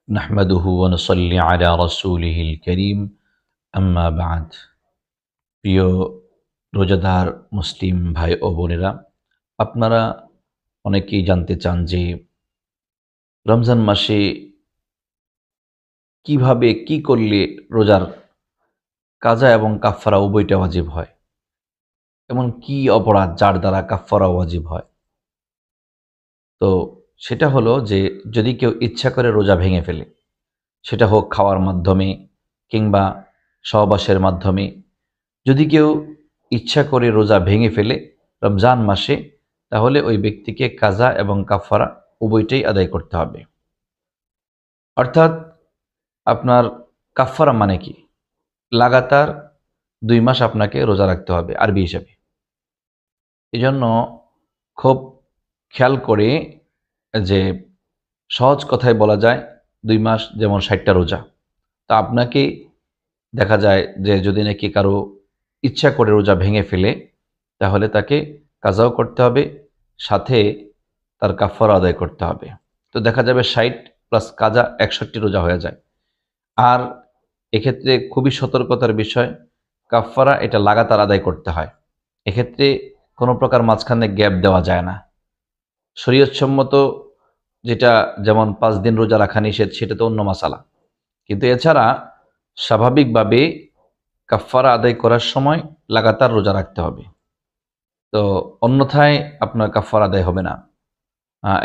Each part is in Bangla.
نحمده ونصلي على رسوله الكريم أما بعد প্রিয় রোজাদার মুসলিম ভাই ও বোনেরা, আপনারা অনেকেই জানতে চান যে রমজান মাসে কিভাবে কি করলে রোজার কাজা এবং কাফফারা উভয়টা ওয়াজিব হয়, এমন কি অপরাধ যার দ্বারা কাফফারা ওয়াজিব হয়। তো সেটা হলো যে যদি কেউ ইচ্ছা করে রোজা ভেঙে ফেলে, সেটা হোক খাওয়ার মাধ্যমে কিংবা সহবাসের মাধ্যমে, যদি কেউ ইচ্ছা করে রোজা ভেঙে ফেলে রমজান মাসে, তাহলে ওই ব্যক্তিকে কাজা এবং কাফারা উভয়টাই আদায় করতে হবে। অর্থাৎ আপনার কাফারা মানে কি, লাগাতার 2 মাস আপনাকে রোজা রাখতে হবে আরবি হিসাবে। এজন্য খুব খেয়াল করে, যে সহজ কথায় বলা যায় 2 মাস যেমন 60টা রোজা। তা আপনাকে দেখা যায় যে যদি নাকি কারো ইচ্ছা করে রোজা ভেঙে ফেলে, তাহলে তাকে কাজাও করতে হবে, সাথে তার কাফারা আদায় করতে হবে। তো দেখা যাবে 60 প্লাস কাজা 61 রোজা হয়ে যায়। আর এক্ষেত্রে খুবই সতর্কতার বিষয়, কাফারা এটা লাগাতার আদায় করতে হয়। এক্ষেত্রে কোনো প্রকার মাঝখানে গ্যাপ দেওয়া যায় না। শরীয়তসম্মত যেটা, যেমন 5 দিন রোজা রাখা নিষেধ, সেটা তো অন্য মাসালা, কিন্তু এছাড়া স্বাভাবিকভাবে কাফারা আদায় করার সময় লাগাতার রোজা রাখতে হবে। তো অন্যথায় আপনার কাফারা আদায় হবে না।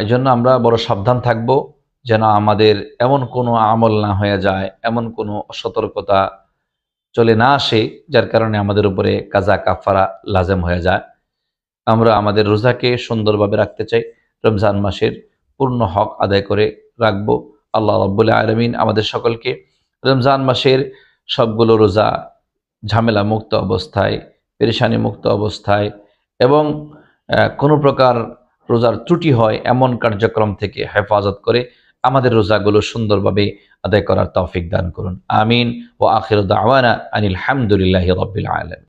এজন্য আমরা বড় সাবধান থাকব, যেন আমাদের এমন কোনো আমল না হয়ে যায়, এমন কোনো অসতর্কতা চলে না আসে যার কারণে আমাদের উপরে কাজা কাফারা লাজেম হয়ে যায়। আমরা আমাদের রোজাকে সুন্দরভাবে রাখতে চাই, রমজান মাসের পূর্ণ হক আদায় করে রাখবো। আল্লাহ রাব্বুল আলামিন আমাদের সকলকে রমজান মাসের সবগুলো রোজা ঝামেলা মুক্ত অবস্থায়, পেরেশানি মুক্ত অবস্থায় এবং কোনো প্রকার রোজার ত্রুটি হয় এমন কার্যক্রম থেকে হেফাজত করে আমাদের রোজাগুলো সুন্দরভাবে আদায় করার তৌফিক দান করুন। আমিন। ওয়া আখিরু দাওয়ানা আনিল হামদুলিল্লাহি রাব্বিল আলামিন।